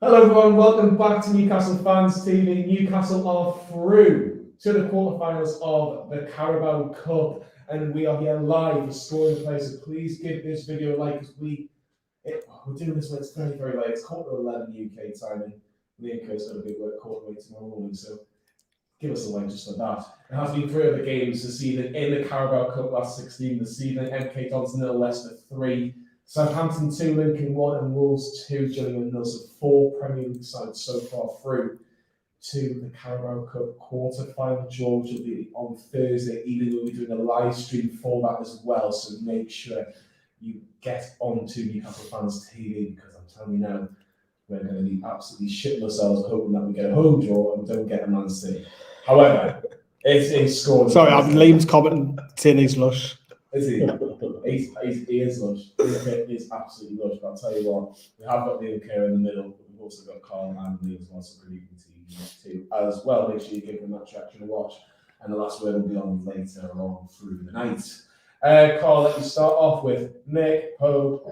Hello everyone, welcome back to Newcastle Fans TV. Newcastle are through to the quarterfinals of the Carabao Cup and we are here live for Scoring the Play, so please give this video a like because we're doing this when it's very, very late. It's 11:15 UK time and Liam Kerr's got a big work quarter way tomorrow morning, so give us a like just for that. It has been three other games this evening in the Carabao Cup last 16 this evening. MK Dons 0, Leicester 3. Southampton 2, Lincoln 1, and Wolves 2, Gillingham 0. So 4 Premier League sides so far through to the Carabao Cup quarter-final draw, which will be on Thursday evening. We'll be doing a live stream for that as well, so make sure you get onto Newcastle Fans TV because I'm telling you now, we're going to be absolutely shitting ourselves hoping that we get a home draw and don't get a Man City. However, it's a score. Sorry, Liam's commenting saying he's lush. Is he? He is lush. He is absolutely lush. But I'll tell you what, we have got Liam Kerr in the middle, but we've also got Carl and Liam as well, so we're leaving too as well. Make sure you give them that reaction a watch, and the last word will be on later on through the night. Carl, let me start off with Nick Pope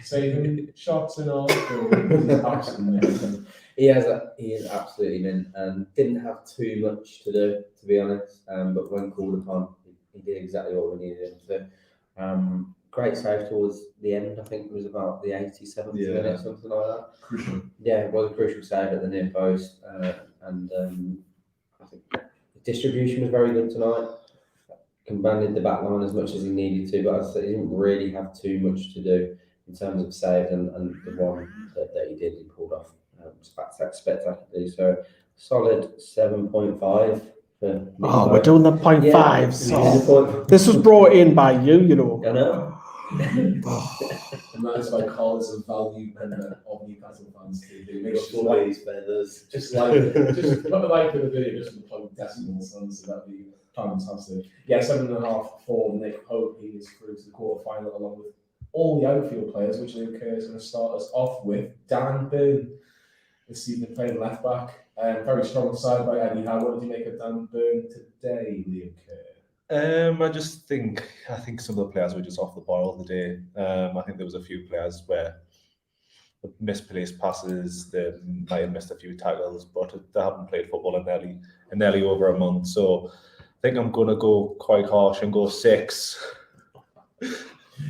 saving shots and all. Absolutely he is absolutely mint and didn't have too much to do, to be honest. But when called upon, he did exactly what we needed him to. Great save towards the end. I think it was about the 87th minute, something like that. Crucial. Yeah, it was a crucial save at the near post, and I think the distribution was very good tonight. Commanded the back line as much as he needed to, but he didn't really have too much to do in terms of saves, and the one that he did, he pulled off spectacularly. So solid 7.5. We're doing the 0.5s. Yeah, this was brought in by you know. I know. And that is by Carl as a value member of Newcastle Fans TV. Make sure feathers. just put a like for the video just for the plug decimals, so that'd be fantastic. Yeah, 7.5 for Nick Pope. He is through to the quarterfinal along with all the outfield players, which Liam Kerr is going to start us off with. Dan Burn this evening playing left back. Very strong side by Eddie Howe. What did you make of Dan Burn today, Liam Kerr? I think some of the players were just off the ball today. I think there was a few players where they misplaced passes, they might have missed a few tackles, but they haven't played football in nearly over a month. So I think I'm going to go quite harsh and go 6.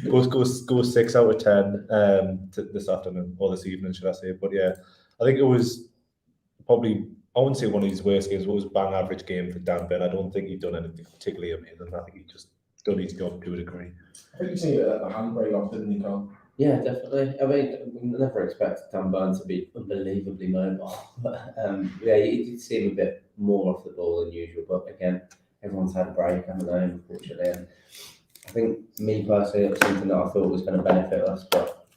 go 6 out of 10 this afternoon or this evening, should I say? But yeah, I think it was probably, I wouldn't say one of his worst games, but it was a bang average game for Dan Burn. I don't think he'd done anything particularly amazing. I think he just done his job to a degree. I think you see the handbrake off, didn't you, Carl? Yeah, definitely. I mean, we never expected Dan Burn to be unbelievably mobile, but yeah, you did see him a bit more off the ball than usual. But again, everyone's had a break, haven't they, unfortunately. And I think, me personally, it was something that I thought was going to benefit us, but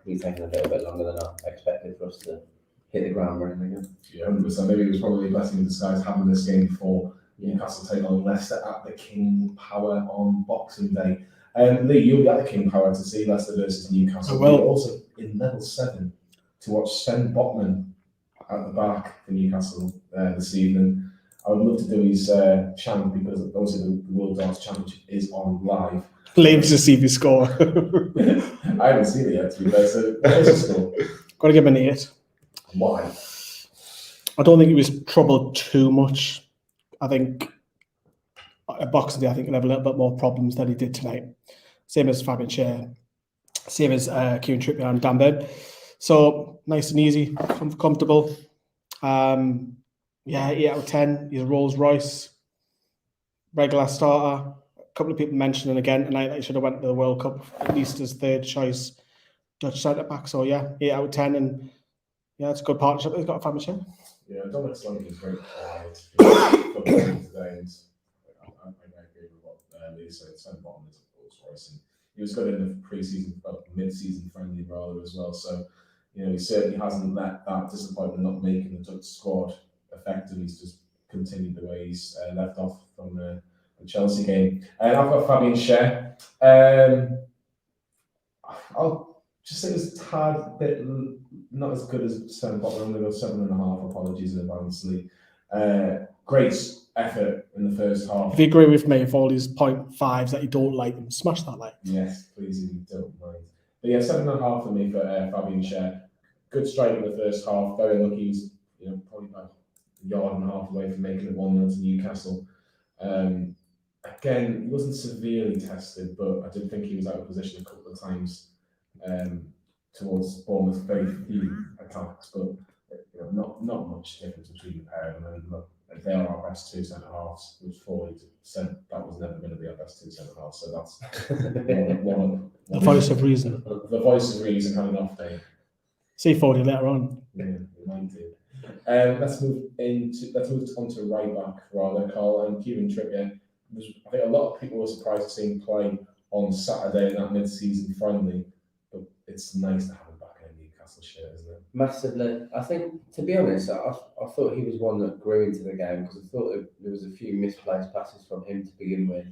it's taken a little bit longer than I expected for us to hit the ground running again. Yeah, 100%. Maybe it was probably a blessing in disguise having this game before Newcastle take on Leicester at the King Power on Boxing Day. Lee, you'll be at the King Power to see Leicester versus Newcastle. I will. You're also in level 7 to watch Sven Botman at the back for Newcastle this evening. I would love to do his chant because obviously the World Darts Championship is on live. Liam's to see if he score. I haven't seen it yet, to be fair, so what is the score? Got to give him an 8. Why? I don't think he was troubled too much. I think at Boxing Day, I think he'll have a little bit more problems than he did tonight. Same as Fabian Schär, same as Kieran Trippier and Dan Burn. So nice and easy, comfortable. Yeah, 8 out of 10. He's a Rolls Royce, regular starter. A couple of people mentioning again tonight that he should have went to the World Cup at least as third choice Dutch centre back. So yeah, 8 out of 10, and yeah, it's a good partnership. He's got a family share. Yeah, Dominic Solanke is very quiet today, and I agree with what Lee said. Sven Botman is a Rolls Royce, and he was good in the pre-season, mid-season friendly rather as well. So he certainly hasn't let that disappointment not making the Dutch squad effective. He's just continued the way he's left off from the Chelsea game. I've got Fabian Schär. I'll just say it's a tad bit not as good as Sven Botman. I'm going to go 7.5. Apologies in advance, Lee. Great effort in the first half. If you agree with me, if all these 0.5s that you don't like them, smash that like. Yes, please, if you don't mind. But yeah, 7.5 for me for Fabian Schär. good strike in the first half. Very lucky. He was, probably about a yard and a half away from making it 1-0 to Newcastle. Again, he wasn't severely tested, but I did think he was out of position a couple of times towards Bournemouth. Very few attacks, but not much difference between the pair of them. And look, they are our best two centre halves. With 40%, that was never going to be our best two centre halves. So that's The voice of reason. The voice of reason had an off day. See 40 later on. Yeah, we might do. Let's move on to right back rather, Carl, and Kieran Trippier. I think a lot of people were surprised to see him play on Saturday in that mid-season friendly, but it's nice to have him back in a Newcastle shirt, isn't it? Massively. I think, to be honest, I thought he was one that grew into the game because I thought there was a few misplaced passes from him to begin with.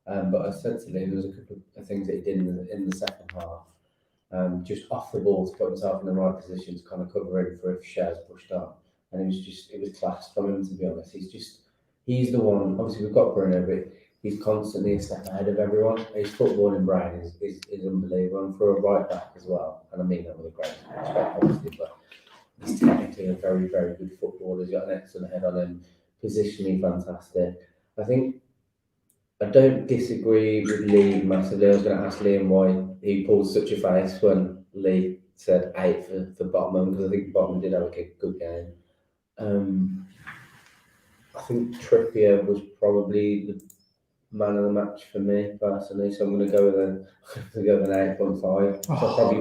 But essentially, there was a couple of things that he did in the second half. Just off the ball to put himself in the right position to kind of cover in for if Shares pushed up. And it was class from him, to be honest. He's the one, obviously we've got Bruno, but he's constantly a step ahead of everyone. His footballing brain is unbelievable. And for a right back as well, and I mean that with a great respect, obviously, but he's technically a very, very good footballer. He's got an excellent head on him, positionally fantastic. I don't disagree with Lee massively. I was going to ask Liam why he pulled such a face when Lee said 8 for Botman, because I think Botman did have a good game. I think Trippier was probably the man of the match for me personally, so I'm going to go with an 8.5. So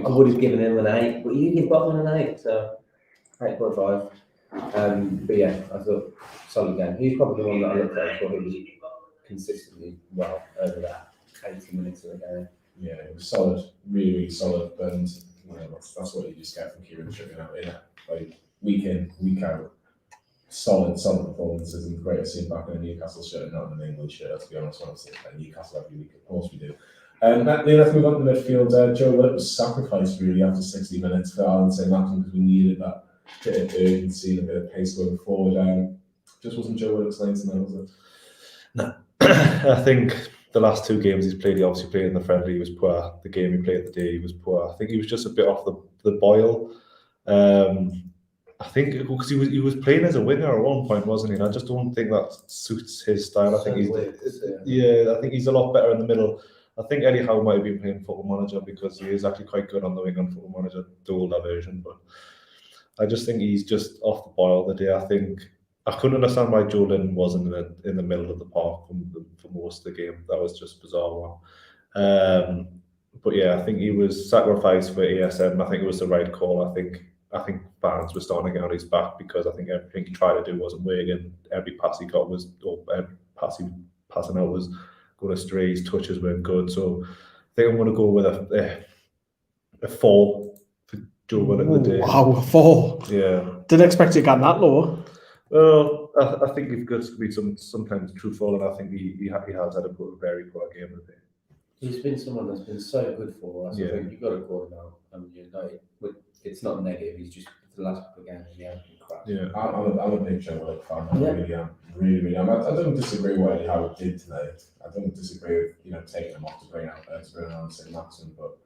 I would have given him an 8, but you give Botman an 8, so 8.5. But yeah, I thought solid game. He's probably the one that I looked at. I thought he was consistently well over that 80 minutes of the game. Yeah, it was solid, really, really solid, and that's what you just get from Kieran Trippier. Like week in, week out. Solid performances, and great to see him back in a Newcastle shirt, not in an England shirt. To be honest, when I see Newcastle every week, of course we do. Let's move on to midfield. Joe Willock was sacrificed really after 60 minutes for saint-maximin because we needed that bit of urgency and a bit of pace going forward. Just wasn't Joe Willock's night tonight, was it? No, I think the last 2 games he's played, he obviously played in the friendly, he was poor. The game he played the day, he was poor. I think he was just a bit off the boil. I think because he was playing as a winger at one point, wasn't he? And I just don't think that suits his style. I think I think he's a lot better in the middle. I think Eddie Howe might have been playing Football Manager because he is actually quite good on the wing on Football Manager, the older version. But I just think he's just off the boil the day. I think I couldn't understand why Joe Lynn wasn't in the middle of the park for most of the game. That was just bizarre. But yeah, I think he was sacrificed for ASM. I think it was the right call. I think fans were starting to get on his back because I think everything he tried to do wasn't working. Every pass he got passing out was going astray. His touches weren't good. So I think I'm going to go with a 4 for Joe Willock the day. Wow, a 4. Yeah. Didn't expect you to get that low. Well, I think you've got to be sometimes truthful, and I think he has had a very poor game today. He's been someone that's been so good for us. Yeah. I think you've got to call him out. I mean, it's not negative. He's just the last couple of games he has been crap. Yeah, I'm a big Joe Willock fan. I really am. Really am. I don't disagree with Eddie Howe did tonight. I don't disagree with taking him off to bring on saint-maximin, but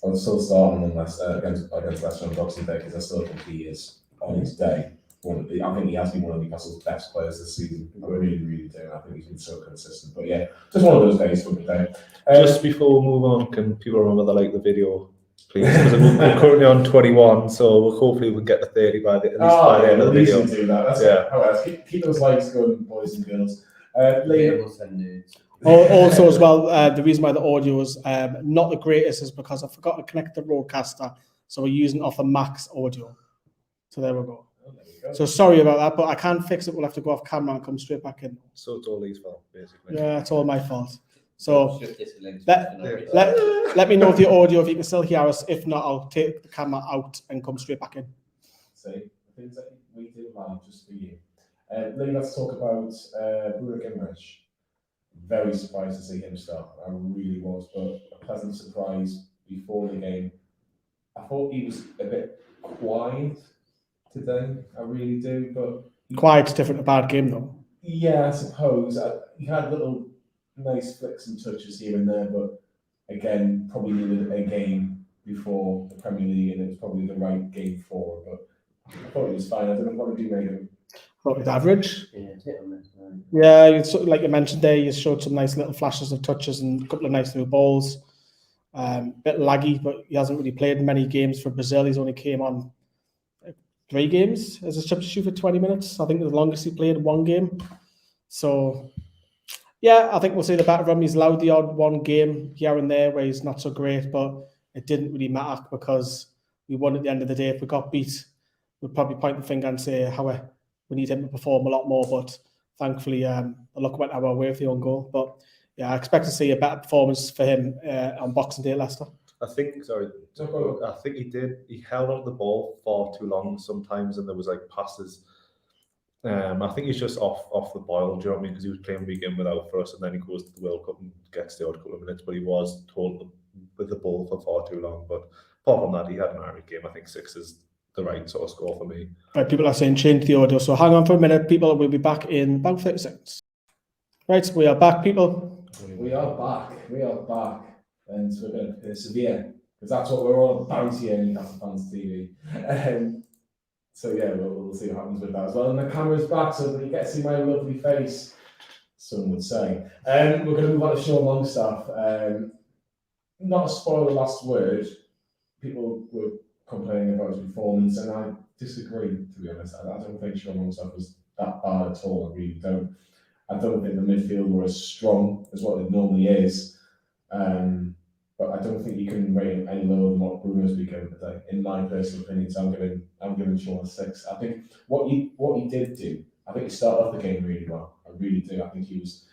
I'll still start him unless against Leicester on Boxing Day because I still think he is on his day. I think he has been one of Newcastle's best players this season. I really, really do. I think he's been so consistent. But yeah, just one of those days for today. Just before we move on, can people remember to like the video, please? Because we're currently on 21, so hopefully we'll get to 30 by the end of the video. Do that. That's it. How else? Keep those likes going, boys and girls. Liam will send nudes. Also, as well, the reason why the audio is not the greatest is because I forgot to connect the roadcaster, so we're using off a max audio. So there we go. So sorry about that, but I can't fix it. We'll have to go off camera and come straight back in. So it's all his fault, basically. Yeah, it's all my fault. So let me know if the audio, if you can still hear us. If not, I'll take the camera out and come straight back in. See, the things that we do live just for you. Lee, let's talk about Bruno Gimenez. Very surprised to see him start. I really was, but a pleasant surprise before the game. I thought he was a bit quiet today. I really do, but Quiet's different to bad game though. Yeah, I suppose. He had little nice flicks and touches here and there, but again, probably needed a game before the Premier League, and it was probably the right game for him. But I thought he was fine. I don't know what he made of him. Thought it average. Yeah, it's hit on this. Yeah, it's sort of like you mentioned there, you showed some nice little flashes of touches and a couple of nice new balls. Bit laggy, but he hasn't really played many games for Brazil. He's only came on 3 games as a substitute for 20 minutes. I think the longest he played 1 game. So, yeah, I think we'll see the better of him. He's allowed the odd 1 game here and there where he's not so great, but it didn't really matter because we won at the end of the day. If we got beat, we'd probably point the finger and say how we need him to perform a lot more. But thankfully, the luck went our way with the own goal. But yeah, I expect to see a better performance for him on Boxing Day, Leicester. I think he did. He held on the ball far too long sometimes, and there was like passes. I think he's just off the boil. Do you know what I mean? Because he was playing week in without for us, and then he goes to the World Cup and gets the odd couple of minutes. But he was told with the ball for far too long. But apart from that, he had an alright game. I think 6 is the right sort of score for me. Right, people are saying change the audio, so hang on for a minute. People will be back in about 30 seconds. Right, we are back, people. We are back, and we're going to persevere because that's what we're all about here in Newcastle Fans TV. So yeah, we'll see what happens with that as well. And the camera's back, so that you get to see my lovely face, some would say. We're going to move on to Sean Longstaff. Not a spoiler last word. People were complaining about his performance, and I disagree, to be honest. I don't think Sean Longstaff was that bad at all. I really don't. I don't think the midfield were as strong as what it normally is. But I don't think you can rate him any lower than what Bruno's become today, in my personal opinion. So I'm giving Sean a 6. I think what he did do, I think he started off the game really well. I really do. I think he was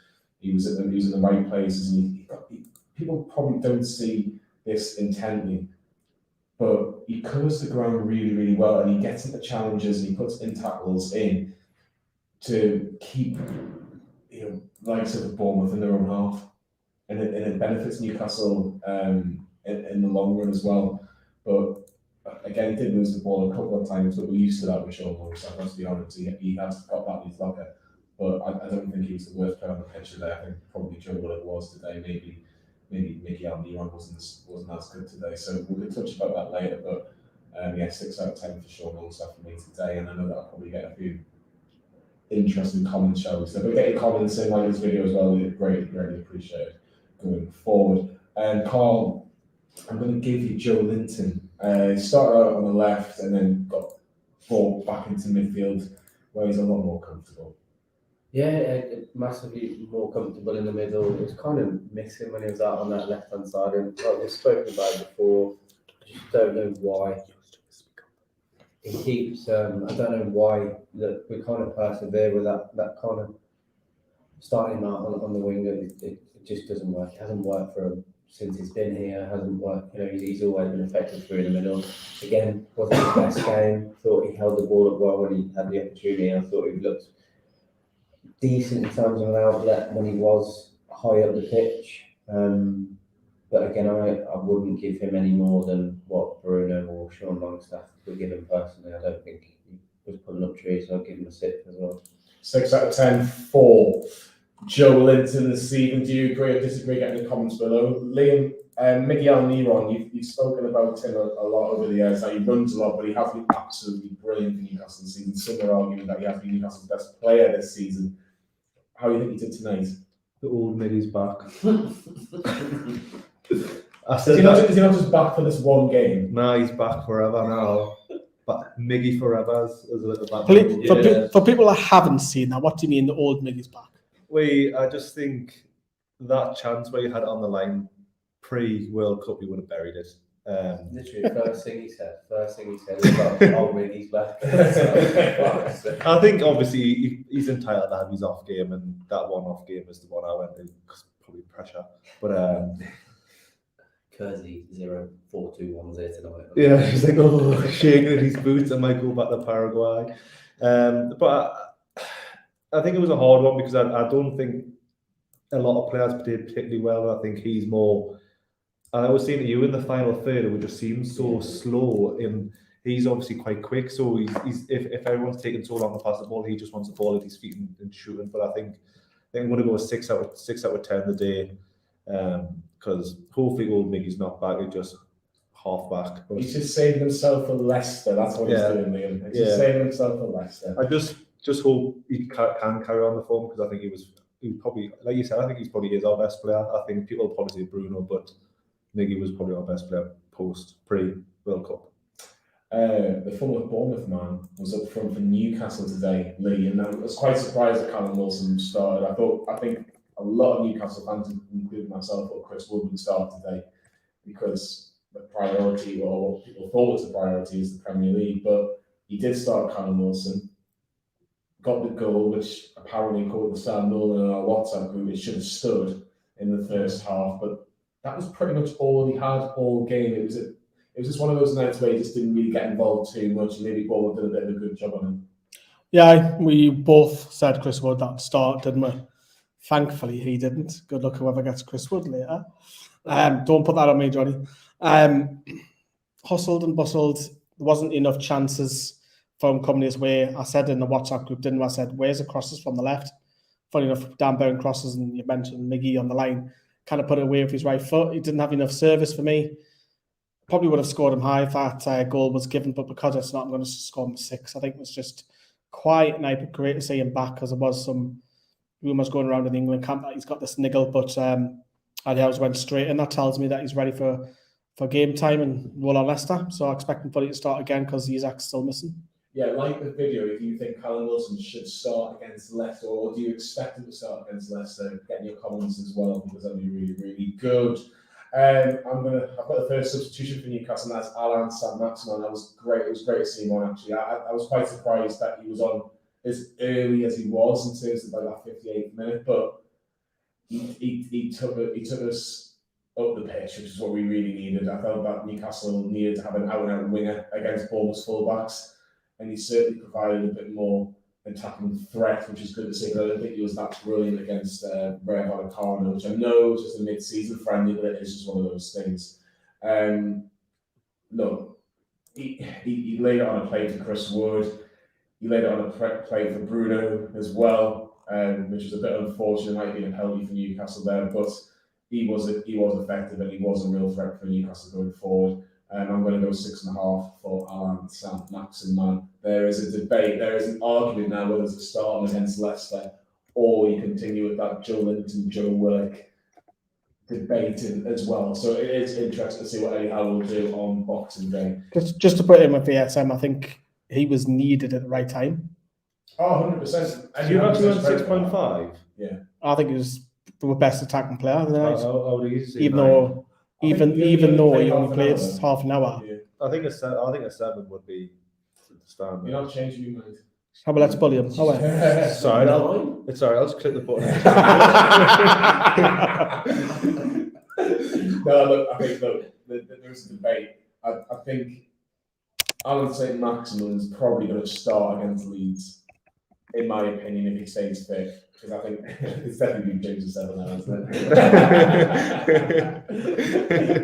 in the right places, and people probably don't see this intently, but he covers the ground really, really well, and he gets into challenges and he puts in tackles in to keep likes of Bournemouth in their own half. And it benefits Newcastle in the long run as well. But again, he did lose the ball a couple of times, but we're used to that with Sean Longstaff, let's be honest. He has got that in his locker. But I don't think he was the worst player on the pitch today. I think probably Joe Willock was today. Maybe Mickey Almiron wasn't as good today. So we could touch about that later. But 6 out of 10 for Sean Longstaff for me today. And I know that I'll probably get a few interesting comments, shall we say. But get your comments in like this video as well. We'd greatly appreciate it going forward. And Carl, I'm going to give you Joe Linton. He started out on the left and then got brought back into midfield where he's a lot more comfortable. Yeah, massively more comfortable in the middle. It was kind of missing when he was out on that left-hand side. And like we've spoken about before, I just don't know why. He keeps, I don't know why that we kind of persevere with that kind of starting out on the wing. It just doesn't work. It hasn't worked for him since he's been here. It hasn't worked. He's always been effective through the middle. Again, wasn't his best game. Thought he held the ball up well when he had the opportunity. I thought he looked decent in terms of an outlet when he was high up the pitch. But again, I wouldn't give him any more than what Bruno or Sean Longstaff would give him personally. I don't think he was pulling up trees, so I'll give him a 6 as well. 6 out of 10 for Joe Linton this season. Do you agree or disagree? Get in the comments below. Liam, Miguel Neron, you've spoken about him a lot over the years. He runs a lot, but he has been absolutely brilliant for Newcastle this season. Some are arguing that he has been Newcastle's best player this season. How do you think he did tonight? The old Miggy's back. Is he not just back for this one game? No, he's back forever now. But Miggy forever as a little back. For people that haven't seen that, what do you mean the old Miggy's back? I just think that chance where you had it on the line pre-World Cup, you would have buried it. Literally, first thing he said was about old Miggy's back. I think obviously he's entitled to have his off game, and that one off game is the one I went in because probably pressure. But Kersey 0-4-2-1 there tonight. Yeah, he's like shaking in his boots and might go back to Paraguay. But I think it was a hard one because I don't think a lot of players did particularly well. I think he's more. I was saying to you in the final third, it would just seem so slow. He's obviously quite quick, so he's if everyone's taking so long to pass the ball, he just wants the ball at his feet and shooting. But I think I'm going to go 6 out of 10 today, because hopefully old Miggy's not back. It just half-back. But He's just saving himself for Leicester. That's what he's doing, Liam. He's just saving himself for Leicester. I just hope he can carry on the form, because I think he probably, like you said, I think he's probably is our best player. I think people will probably say Bruno, but Miggy was probably our best player pre-World Cup. The former Bournemouth man was up front for Newcastle today, Lee, and I was quite surprised that Callum Wilson started. I think a lot of Newcastle fans, including myself, thought Chris Wood would start today, because the priority, or what people thought was the priority, is the Premier League. But he did start Callum Wilson, got the goal, which apparently, according to Sam Nolan in our WhatsApp group, it should have stood in the first half. But that was pretty much all he had all game. It was just one of those nights where he just didn't really get involved too much. Maybe Bournemouth did a bit of a good job on him. Yeah, we both said Chris Wood that start, didn't we? Thankfully, he didn't. Good luck whoever gets Chris Wood later. Don't put that on me, Johnny. Hustled and bustled. There wasn't enough chances for him coming his way. I said in the WhatsApp group, didn't I? I said, where's the crosses from the left? Funny enough, Dan Burn crosses, and you mentioned Miggy on the line. Kind of put it away with his right foot. He didn't have enough service for me. Probably would have scored him high if that goal was given, but because it's not, I'm going to score him 6. I think it was just quiet night, but great to see him back, because there was some rumours going around in the England camp that he's got this niggle, but Adiels went straight in. That tells me that he's ready for game time and roll on Leicester. So I expect him to start again, because Isak's still missing. Yeah, like the video, if you think Callum Wilson should start against Leicester, or do you expect him to start against Leicester, get in your comments as well, because that'd be really, really good. I've got the first substitution for Newcastle, and that's Alan Saint-Maximin. That was great. It was great to see him on, actually. I was quite surprised that he was on as early as he was in terms of like that 58th minute, but he took us up the pitch, which is what we really needed. I felt that Newcastle needed to have an out-and-out winger against Bournemouth's fullbacks, and he certainly provided a bit more attacking threat, which is good to see. But I don't think he was that brilliant against Rayo Vallecano, which I know is just a mid-season friendly, but it is just one of those things. Look, he laid it on a play to Chris Wood. He laid it on a play for Bruno as well, which was a bit unfortunate. Might have been a penalty for Newcastle there, but he was effective, and he was a real threat for Newcastle going forward. I'm going to go 6.5 for Alan Saint-Maximin. There is a debate, there is an argument now whether to start him against Leicester, or you continue with that Joe Linton, Joe Willock debate as well. So it is interesting to see what Eddie Howe will do on Boxing Day. Just to put him with VSM, I think he was needed at the right time. Oh, 100%. You actually went 6.5? Yeah. I think he was the best attacking player of the night. How do you see even nine? though he only played half an hour. Yeah. I think a 7 would be the standard. You're not changing your mind. How about let's bully him? Oh, well. Sorry, I'll just click the button. No, look, I think there's a debate. I think Alan Saint-Maximin is probably going to start against Leeds, in my opinion, if he stays fit. Because I think it's definitely been changed to 7 now, isn't it?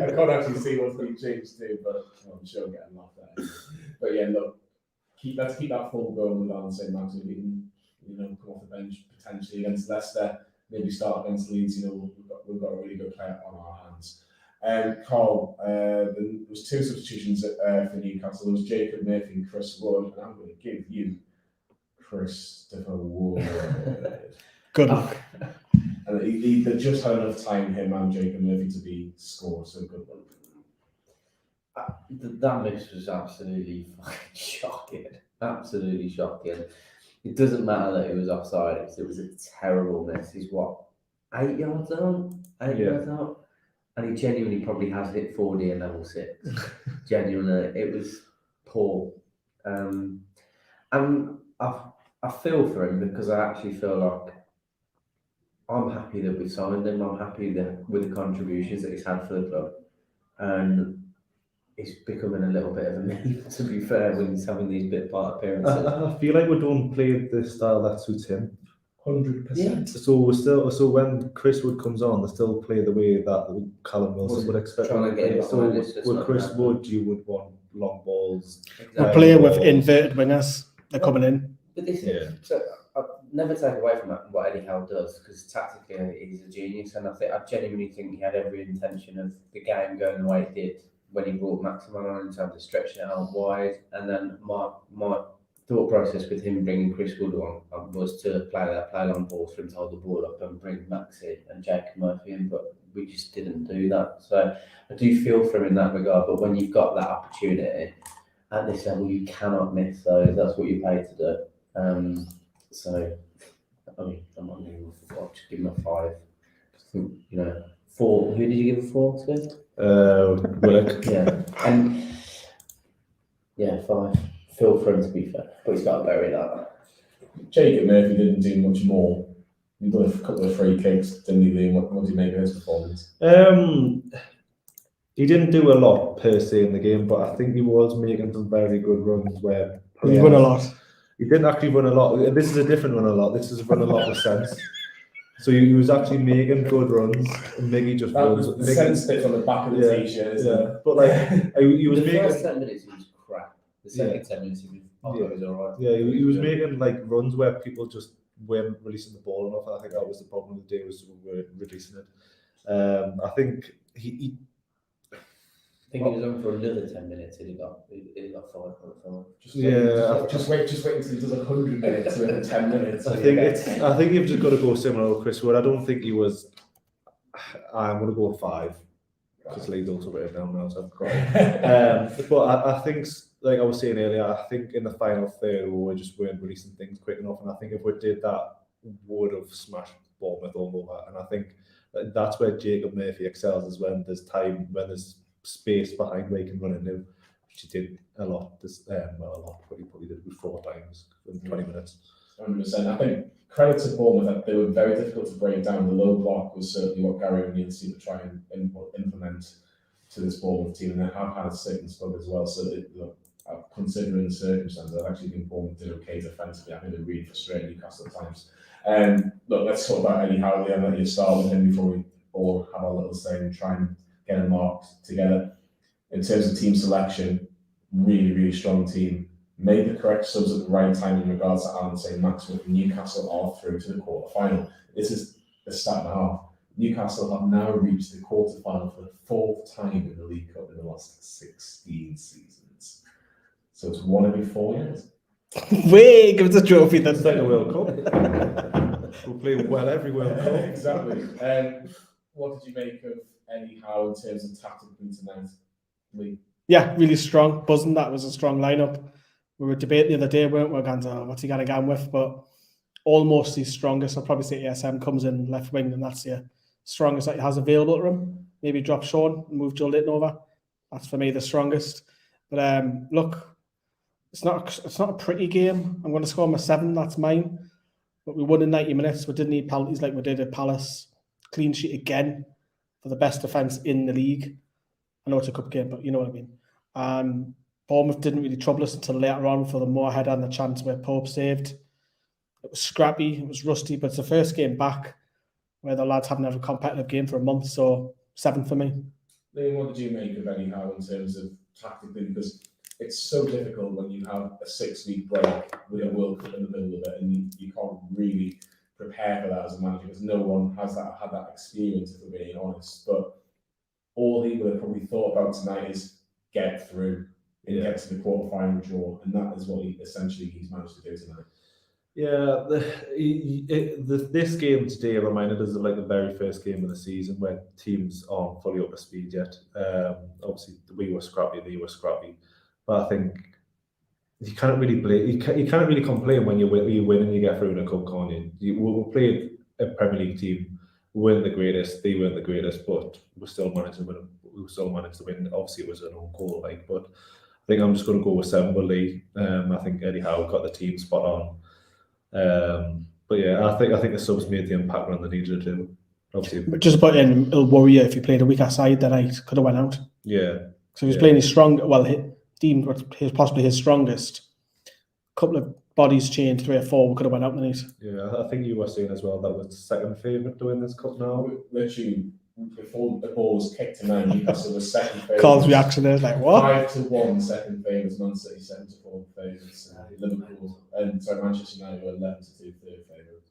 I can't actually see what's been changed to, but I'm sure I'm getting laughed at. But yeah, look, let's keep that full going with Alan Saint-Maximin. We can, come off the bench potentially against Leicester, maybe start against Leeds. We've got a really good player on our hands. Carl, there was 2 substitutions for Newcastle. There was Jacob Murphy and Chris Wood, and I'm going to give you Christopher Wood. Good luck. And he just had enough time, him and Jacob Murphy, to be scored. So good one. That miss was absolutely fucking shocking. Absolutely shocking. It doesn't matter that it was offside. It was a terrible miss. He's what, 8 yards out? 8 yards out? And he genuinely probably has hit 4D in level 6. Genuinely, it was poor. And I feel for him, because I actually feel like I'm happy that we signed him. I'm happy with the contributions that he's had for the club. And it's becoming a little bit of a meme, to be fair, when he's having these bit part appearances. I feel like we don't play the style that suits him. 100%. Yeah. So when Chris Wood comes on, they still play the way that Callum Wilson would expect. Trying to get him So behind, it's just with not Chris happening. Wood, you would want long balls. We're playing with inverted wingers. They're coming in. But this is, so I'll never take away from that what Eddie Howe does, because tactically he's a genius, and I genuinely think he had every intention of the game going the way it did when he brought Maximin on in terms of stretching it out wide. And then my thought process with him bringing Chris Wood on was to play long balls for him to hold the ball up and bring Maxi and Jacob Murphy in, but we just didn't do that. So I do feel for him in that regard, but when you've got that opportunity at this level, you cannot miss those. That's what you're paid to do. So, I mean, I'm not going to just give him a 5. You know, 4. Who did you give a 4 to? Willock. Yeah, and yeah, 5. Feel for him to be fair, but he's got to bury that. Jacob Murphy didn't do much more. He done a couple of free kicks, didn't he, Liam? What did you make of his performance? He didn't do a lot per se in the game, but I think he was making some very good runs where He won a lot. He didn't actually run a lot. This is a different run a lot. This is run a lot with sense. So he was actually making good runs, and Miggy just That runs. was the sense bit on the back of the t-shirt, isn't it? But like he was The making. first 10 minutes he was crap. The second 10 minutes he was alright. Yeah, he was making like runs where people just weren't releasing the ball enough. I think that was the problem with the day, was we weren't releasing it. I think he I think he was on for another 10 minutes and he got 5.5. Just wait until he does 100 minutes within 10 minutes. I think you've just got to go similar to Chris Wood. I don't think he was. I'm going to go 5 because Lee's also written down now, so I've got it. But I think, like I was saying earlier, I think in the final third we just weren't releasing things quick enough, and I think if we did that, we would have smashed Bournemouth all over. And I think that's where Jacob Murphy excels, is when there's time, when there's space behind where he can run into, which he did a lot. But he probably did it 4 times in 20 minutes. 100%. I think credit to Bournemouth that they were very difficult to break down. The low block was certainly what Gary O'Neill seemed to try and implement to this Bournemouth team, and they have had a certain spug as well. So considering the circumstances, I actually think Bournemouth did okay defensively. I think they really frustrated Newcastle at times. Look, let's talk about Eddie Howe. I'll let you start with him before we all have our little say and try and get a mark together. In terms of team selection, really, really strong team. Made the correct subs at the right time in regards to saint-maximin. Newcastle are through to the quarter-final. This is a stat and a half. Newcastle have now reached the quarter-final for the 4th time in the League Cup in the last 16 seasons. So it's 1 every 4 years. Wait, give us a trophy then. It's like a World Cup. We'll play well every World Cup. Exactly. What did you make of Eddie Howe in terms of tactically tonight, Lee? Yeah, really strong. Buzzing, that was a strong lineup. We were debating the other day, weren't we? Going, what's he going to go with? But almost his strongest. I'll probably say ASM comes in left wing, and that's the strongest that he has available to him. Maybe drop Sean and move Joe Litton over. That's for me the strongest. But look, it's not a pretty game. I'm going to score him a 7. That's mine. But we won in 90 minutes. We didn't need penalties like we did at Palace. Clean sheet again for the best defence in the league. I know it's a cup game, but you know what I mean. Bournemouth didn't really trouble us until later on for the Moorhead and the chance where Pope saved. It was scrappy, it was rusty, but it's the first game back where the lads haven't had a competitive game for a month, so 7 for me. Liam, what did you make of Eddie Howe in terms of tactically? Because it's so difficult when you have a 6-week break with a World Cup in the middle of it, and you can't really prepare for that as a manager, because no one has had that experience, if we're being honest. But all he would have probably thought about tonight is get through and get to the quarter-final draw, and that is what he's managed to do tonight. Yeah, this game today reminded us of like the very first game of the season where teams aren't fully up to speed yet. Obviously, we were scrappy, they were scrappy, but I think you can't really blame. You can't really complain when you win and you get through in a cup, can you? We played a Premier League team. We weren't the greatest, they weren't the greatest, but we still managed to win. Obviously, it was an own goal, but I think I'm just going to go with 7 with Lee. I think Eddie Howe got the team spot on. But yeah, I think the subs made the impact when they needed to. Obviously, just put in, it'll worry you if he played a weaker side that night. Could have went out. Yeah. So he was playing his strong. Well, deemed possibly his strongest. A couple of bodies changed, 3 or 4. We could have went out the night. Yeah, I think you were saying as well that was second favourite to win this cup now. Literally, before the ball was kicked tonight, Newcastle was second favourite. Carl's reaction there is like, what? 5-1 second favourites, Man City 7-4 favourites, Liverpool and Manchester United were 11-2 third favourites.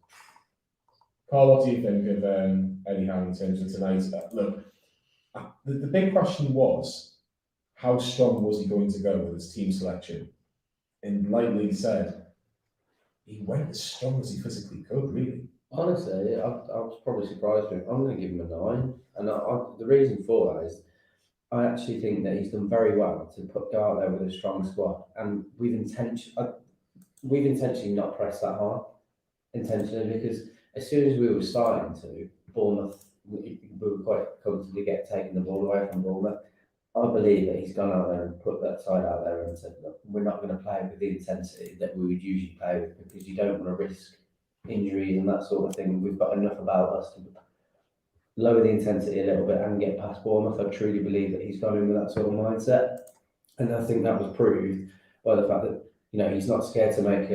Carl, what do you think of Eddie Howe in terms of tonight? Look, the big question was, how strong was he going to go with his team selection? And like Lee said, he went as strong as he physically could, really. Honestly, I was probably surprised with him. I'm going to give him a 9. And the reason for that is I actually think that he's done very well to go out there with a strong squad. And we've intentionally not pressed that hard, intentionally, because as soon as we were starting to, Bournemouth, we were quite comfortably taking the ball away from Bournemouth. I believe that he's gone out there and put that side out there and said, look, we're not going to play with the intensity that we would usually play with, because you don't want to risk injuries and that sort of thing. We've got enough about us to lower the intensity a little bit and get past Bournemouth. I truly believe that he's gone in with that sort of mindset, and I think that was proved by the fact that he's not scared to make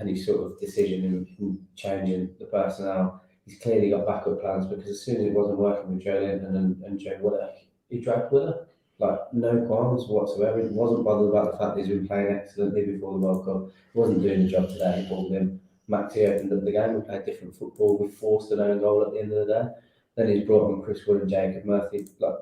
any sort of decision in changing the personnel. He's clearly got backup plans, because as soon as it wasn't working with Joe Linton and Joe Willock, he dragged Willock. Like, no qualms whatsoever. He wasn't bothered about the fact that he's been playing excellently before the World Cup. He wasn't doing the job today. He balled in. Maxi opened up the game. We played different football. We forced an own goal at the end of the day. Then he's brought on Chris Wood and Jacob Murphy. Like,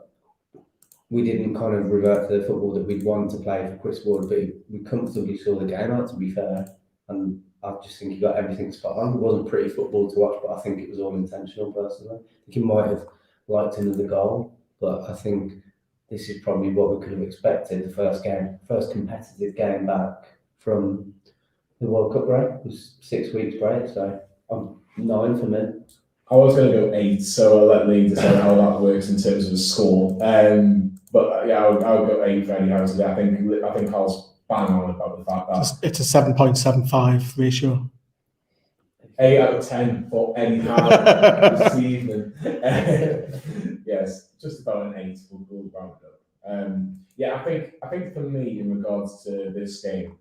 we didn't kind of revert to the football that we'd want to play for Chris Wood, but we comfortably saw the game out, to be fair. And I just think he got everything spot on. It wasn't pretty football to watch, but I think it was all intentional, personally. I think he might have liked another goal, but I think this is probably what we could have expected. The first competitive game back from the World Cup break. It was 6 weeks break, so I'm 9 for me. I was going to go 8, so I'll let Lee decide how that works in terms of a score. But yeah, I'll go 8 for Eddie Howe today. I think Carl's bang on about the fact that It's a 7.75 ratio. 8 out of 10 for Eddie Howe this evening. Yes, just about an 8. We'll round it up. Yeah, I think for me, in regards to this game,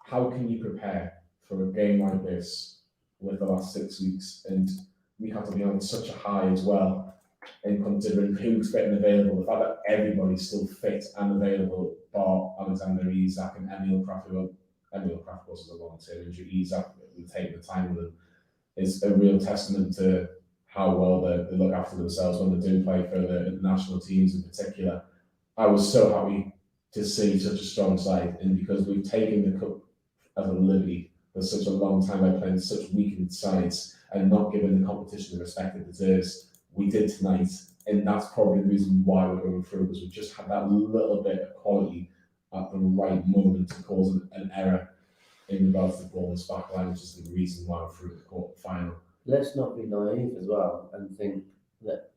how can you prepare for a game like this with the last 6 weeks? And we have to be on such a high as well, and considering who's fit and available, the fact that everybody's still fit and available, bar Alexander Isak and Emil Kraft. Emil Kraft was a long-term injury. Isak will take the time with him, is a real testament to how well they look after themselves when they do play for the international teams in particular. I was so happy to see such a strong side, and because we've taken the cup as a liberty for such a long time by playing such weakened sides and not giving the competition the respect it deserves, we did tonight, and that's probably the reason why we're going through, because we just had that little bit of quality at the right moment to cause an error in regards to Bournemouth's backline, which is the reason why we're through the quarter final. Let's not be naive as well and think that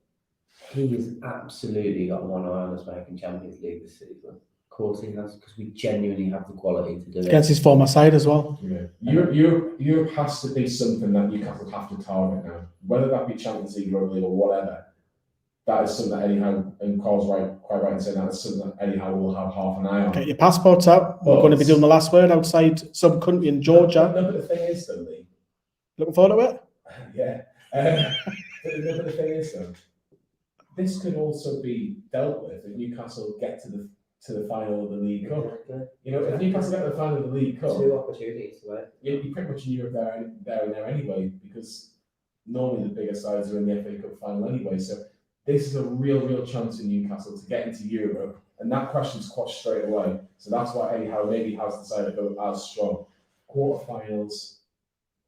he has absolutely got one eye on us making Champions League this season. Of course he has, because we genuinely have the quality to do it. Against his former side as well. Yeah, Europe has to be something that Newcastle have to target now, whether that be Champions League, Europa League, or whatever. That is something that Eddie Howe, and Carl's quite right in saying that is something that Eddie Howe will have half an eye on. Get your passports out. We're going to be doing the last word outside some country in Georgia. No, but the thing is, though, Lee. Looking forward to it? Yeah. But the thing is, though, this could also be dealt with if Newcastle get to the final of the League Cup. You know, if Newcastle get to the final of the League Cup, 2 opportunities, right? You're pretty much in Europe there and there anyway, because normally the bigger sides are in the FA Cup final anyway. So this is a real chance in Newcastle to get into Europe, and that question's quashed straight away. So that's why Eddie Howe maybe has decided to go as strong. Quarterfinals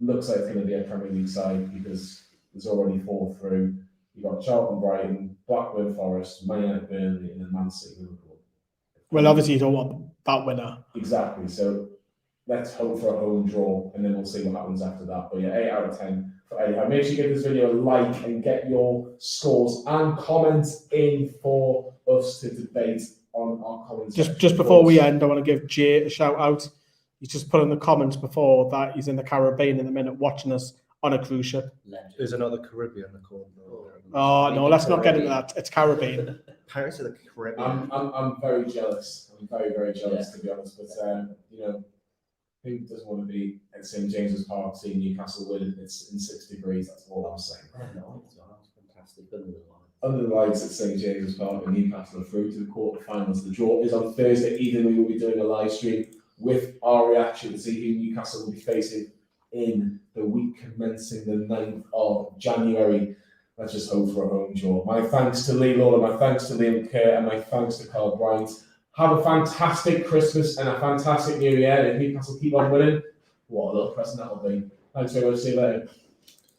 looks like it's going to be a Premier League side, because there's already 4 through. You've got Charlton, Brighton, Blackburn, Forest, Man United, Burnley, and then Man City, Liverpool. Well, obviously you don't want that winner. Exactly. So let's hope for a home draw, and then we'll see what happens after that. But yeah, 8 out of 10 for Eddie Howe. Make sure you give this video a like and get your scores and comments in for us to debate on our comments. Just before we end, I want to give Jay a shout out. He's just put in the comments before that he's in the Caribbean in the minute watching us on a cruise ship. Is another Caribbean the call? Oh no, let's not get into that. It's Caribbean. Pirates of the Caribbean. I'm very jealous. I'm very jealous, to be honest. But you know, who doesn't want to be at St James's Park seeing Newcastle win? It's in 6 degrees. That's all I'm saying. Fantastic. Under the lights at St James's Park, and Newcastle are through to the quarterfinals. The draw is on Thursday evening. We will be doing a live stream with our reaction to see who Newcastle will be facing in the week commencing the 9th of January. Let's just hope for a home draw. My thanks to Lee Lawler, my thanks to Liam Kerr, and my thanks to Carl Bryant. Have a fantastic Christmas and a fantastic New Year. If Newcastle keep on winning, what a little present that'll be. Thanks very much. See you later.